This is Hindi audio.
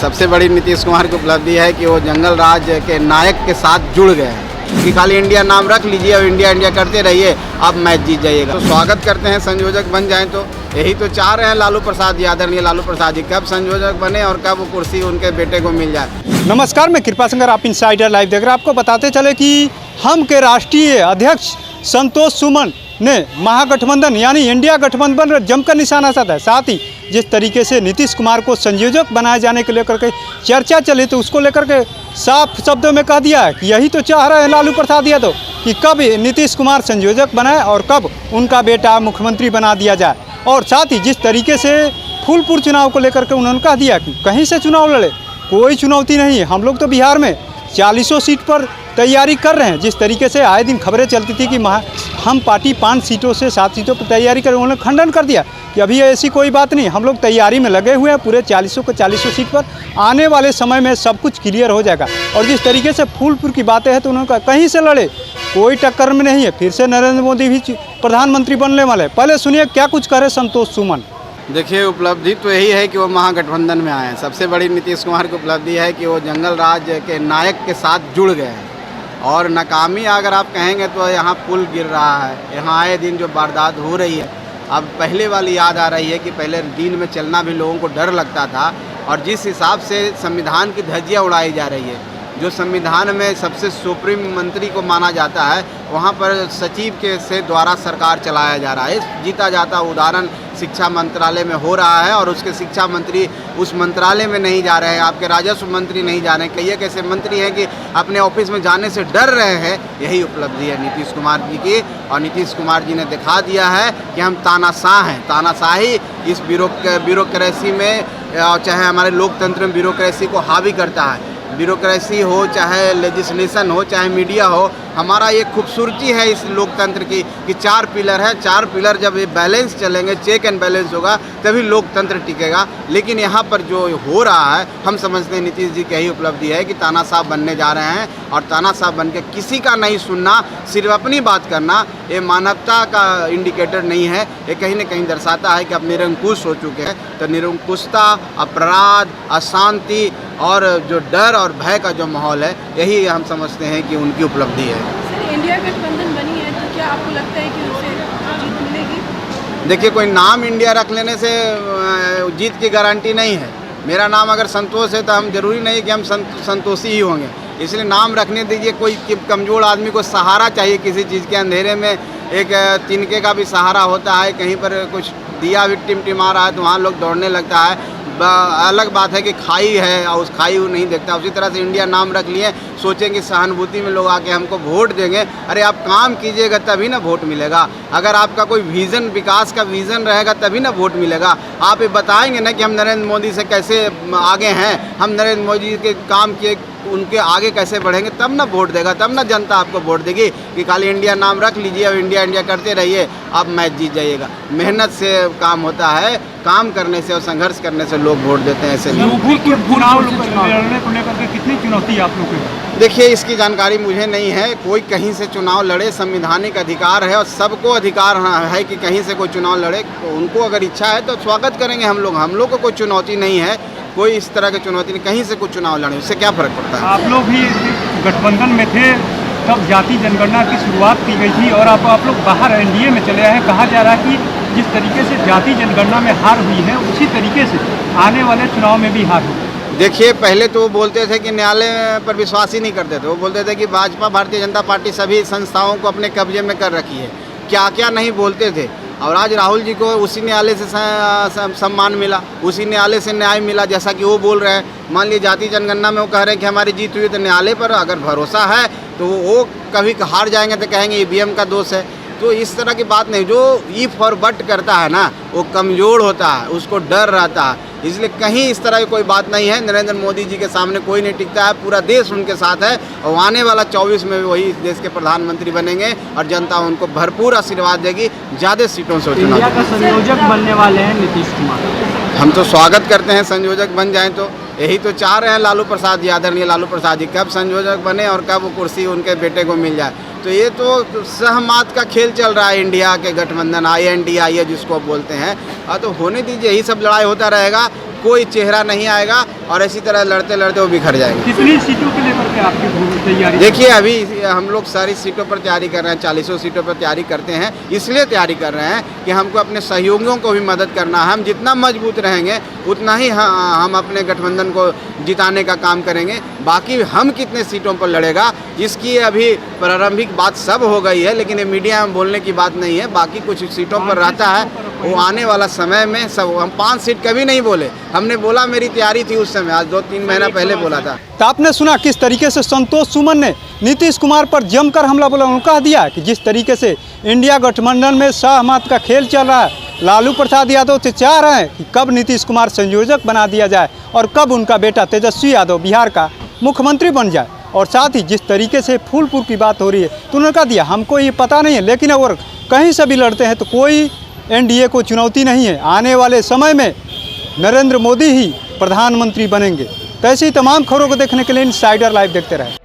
सबसे बड़ी नीतीश कुमार की उपलब्धि है कि वो जंगल राज के नायक के साथ जुड़ गए हैं कि खाली इंडिया नाम रख लीजिए और इंडिया इंडिया करते रहिए, अब मैच जीत जाइएगा। तो स्वागत करते हैं, संयोजक बन जाएं तो यही तो चाह रहे हैं लालू प्रसाद जी, आदरणीय लालू प्रसाद जी कब संयोजक बने और कब वो कुर्सी उनके बेटे को मिल जाए। नमस्कार, मैं कृपा शंकर, आप इनसाइडर लाइव देख रहे हैं। आपको बताते चले कि हम के राष्ट्रीय अध्यक्ष संतोष सुमन ने महागठबंधन यानी इंडिया गठबंधन पर जमकर निशाना साधा है। साथ ही जिस तरीके से नीतीश कुमार को संयोजक बनाए जाने को लेकर के चर्चा चली तो उसको लेकर के साफ शब्दों में कह दिया है कि यही तो चाह रहे हैं लालू प्रसाद यादव कि कब नीतीश कुमार संयोजक बनाए और कब उनका बेटा मुख्यमंत्री बना दिया जाए। और साथ ही जिस तरीके से फूलपुर चुनाव को लेकर के उन्होंने कह दिया कि कहीं से चुनाव लड़े, कोई चुनौती नहीं है, हम लोग तो बिहार में 40 सीट पर तैयारी कर रहे हैं। जिस तरीके से आए दिन खबरें चलती थी कि हम पार्टी 5 सीटों से 7 सीटों पर तैयारी कर, उन्होंने खंडन कर दिया कि अभी ऐसी कोई बात नहीं, हम लोग तैयारी में लगे हुए हैं पूरे 40 सीट पर, आने वाले समय में सब कुछ क्लियर हो जाएगा। और जिस तरीके से फूलपुर की बातें हैं तो उन्होंने कहा कहीं से लड़े, कोई टक्कर में नहीं है, फिर से नरेंद्र मोदी भी प्रधानमंत्री बनने वाले। पहले सुनिए क्या कुछ करे संतोष सुमन। देखिए, उपलब्धि तो यही है कि वो महागठबंधन में आए हैं। सबसे बड़ी नीतीश कुमार की उपलब्धि है कि वो जंगल राज के नायक के साथ जुड़ गए हैं। और नाकामी अगर आप कहेंगे तो यहाँ पुल गिर रहा है, यहाँ आए दिन जो वारदात हो रही है, अब पहले वाली याद आ रही है कि पहले दिन में चलना भी लोगों को डर लगता था। और जिस हिसाब से संविधान की धज्जियाँ उड़ाई जा रही है, जो संविधान में सबसे सुप्रीम मंत्री को माना जाता है, वहाँ पर सचिव के से द्वारा सरकार चलाया जा रहा है। जीता जाता उदाहरण शिक्षा मंत्रालय में हो रहा है और उसके शिक्षा मंत्री उस मंत्रालय में नहीं जा रहे हैं, आपके राजस्व मंत्री नहीं जा रहे हैं, कई एक ऐसे मंत्री हैं कि अपने ऑफिस में जाने से डर रहे हैं। यही उपलब्धि है नीतीश कुमार जी की। और नीतीश कुमार जी ने दिखा दिया है कि हम तानाशाह हैं। तानाशाही इस ब्यूरोक्रेसी में, चाहे हमारे लोकतंत्र में ब्यूरोक्रेसी को हावी करता है। ब्यूरोक्रेसी हो, चाहे लेजिस्लेशन हो, चाहे मीडिया हो, हमारा ये खूबसूरती है इस लोकतंत्र की कि 4 पिलर है। 4 पिलर जब ये बैलेंस चलेंगे, चेक एंड बैलेंस होगा, तभी लोकतंत्र टिकेगा। लेकिन यहाँ पर जो हो रहा है, हम समझते हैं नीतीश जी की यही उपलब्धि है कि तानाशाह बनने जा रहे हैं। और तानाशाह बन के किसी का नहीं सुनना, सिर्फ अपनी बात करना, ये मानवता का इंडिकेटर नहीं है। ये कहीं न कहीं दर्शाता है कि अब निरंकुश हो चुके हैं। तो निरंकुशता, अपराध, अशांति और जो डर और भय का जो माहौल है, यही हम समझते हैं कि उनकी उपलब्धि है। सर, इंडिया गठबंधन बनी है तो क्या आपको लगता है कि उसे जीत मिलेगी? देखिए, कोई नाम इंडिया रख लेने से जीत की गारंटी नहीं है। मेरा नाम अगर संतोष है तो हम जरूरी नहीं कि हम संतोषी ही होंगे, इसलिए नाम रखने दीजिए। कोई कमज़ोर आदमी को सहारा चाहिए किसी चीज़ के, अंधेरे में एक तिनके का भी सहारा होता है। कहीं पर कुछ दिया भी टिमटिमा रहा है तो वहाँ लोग दौड़ने लगता है। अलग बात है कि खाई है और उस खाई वो नहीं देखता। उसी तरह से इंडिया नाम रख लिए, सोचेंगे सहानुभूति में लोग आके हमको वोट देंगे। अरे आप काम कीजिएगा तभी ना वोट मिलेगा। अगर आपका कोई विज़न, विकास का विज़न रहेगा तभी ना वोट मिलेगा। आप ये बताएंगे ना कि हम नरेंद्र मोदी से कैसे आगे हैं, हम नरेंद्र मोदी के काम किए उनके आगे कैसे बढ़ेंगे, तब ना वोट देगा, तब ना जनता आपको वोट देगी कि खाली इंडिया नाम रख लीजिए और इंडिया इंडिया करते रहिए, अब मैच जीत जाइएगा। मेहनत से काम होता है, काम करने से और संघर्ष करने से लोग वोट देते हैं। ऐसे चुनाव लड़ने को लेकर के कितनी चुनौती आप लोग को? देखिए, इसकी जानकारी मुझे नहीं है। कोई कहीं से चुनाव लड़े, संवैधानिक अधिकार है और सबको अधिकार है कि कहीं से कोई चुनाव लड़े। तो उनको अगर इच्छा है तो स्वागत करेंगे हम लोग को कोई चुनौती नहीं है, कोई इस तरह की चुनौती नहीं। कहीं से कुछ चुनाव लड़े, उससे क्या फ़र्क पड़ता है। आप लोग भी गठबंधन में थे तब जाति जनगणना की शुरुआत की गई थी और आप लोग बाहर एनडीए में चले आए हैं। कहा जा रहा है कि जिस तरीके से जाति जनगणना में हार हुई है, उसी तरीके से आने वाले चुनाव में भी हार होगी। देखिए, पहले तो वो बोलते थे कि न्यायालय पर विश्वास ही नहीं करते थे। वो बोलते थे कि भाजपा, भारतीय जनता पार्टी सभी संस्थाओं को अपने कब्जे में कर रखी है, क्या क्या नहीं बोलते थे। और आज राहुल जी को उसी न्यायालय से सम्मान मिला, उसी न्यायालय से न्याय मिला, जैसा कि वो बोल रहे हैं। मान लीजिए जाति जनगणना में वो कह रहे हैं कि हमारी जीत हुई, तो न्यायालय पर अगर भरोसा है तो वो कभी हार जाएंगे तो कहेंगे ईवीएम का दोष है। तो इस तरह की बात नहीं। जो इफ और बट करता है ना, वो कमज़ोर होता है, उसको डर रहता है। इसलिए कहीं इस तरह की कोई बात नहीं है। नरेंद्र मोदी जी के सामने कोई नहीं टिकता है, पूरा देश उनके साथ है। और आने वाला 24 में वही देश के प्रधानमंत्री बनेंगे और जनता उनको भरपूर आशीर्वाद देगी, ज़्यादा सीटों से चुनाव। इंडिया का संयोजक बनने वाले हैं नीतीश कुमार। हम तो स्वागत करते हैं, संयोजक बन जाएं तो यही तो चाह रहे हैं लालू प्रसाद जी, आदरणीय लालू प्रसाद जी कब संयोजक बने और कब वो कुर्सी उनके बेटे को मिल जाए। तो ये तो सहमत का खेल चल रहा है इंडिया के गठबंधन, INDIA जिसको बोलते हैं। तो होने दीजिए, यही सब लड़ाई होता रहेगा। कोई चेहरा नहीं आएगा और इसी तरह लड़ते लड़ते वो बिखर जाएंगे। कितनी सीटों के लेकर के आपकी तैयारी? देखिए अभी हम लोग सारी सीटों पर तैयारी कर रहे हैं, 40 सीटों पर तैयारी करते हैं। इसलिए तैयारी कर रहे हैं कि हमको अपने सहयोगियों को भी मदद करना है। हम जितना मजबूत रहेंगे उतना ही हम अपने गठबंधन को जिताने का काम करेंगे। बाकी हम कितने सीटों पर लड़ेगा इसकी अभी प्रारंभिक बात सब हो गई है, लेकिन ये मीडिया में बोलने की बात नहीं है। बाकी कुछ सीटों पर रहता है, वो आने वाला समय में सब। हम 5 सीट कभी नहीं बोले, हमने बोला मेरी तैयारी थी उस समय, आज 2-3 महीना पहले बोला था। तो आपने सुना किस तरीके से संतोष सुमन ने नीतीश कुमार पर जमकर हमला बोला। उन्होंने कह दिया कि जिस तरीके से इंडिया गठबंधन में सहमत का खेल चल रहा है, लालू प्रसाद यादव से चाह रहे हैं कि कब नीतीश कुमार संयोजक बना दिया जाए और कब उनका बेटा तेजस्वी यादव बिहार का मुख्यमंत्री बन जाए। और साथ ही जिस तरीके से फूलपुर की बात हो रही है तो उन्होंने कह दिया हमको ये पता नहीं है, लेकिन अगर कहीं से भी लड़ते हैं तो कोई एनडीए को चुनौती नहीं है। आने वाले समय में नरेंद्र मोदी ही प्रधानमंत्री बनेंगे। तो ऐसी तमाम खबरों को देखने के लिए इनसाइडर लाइव देखते रहें।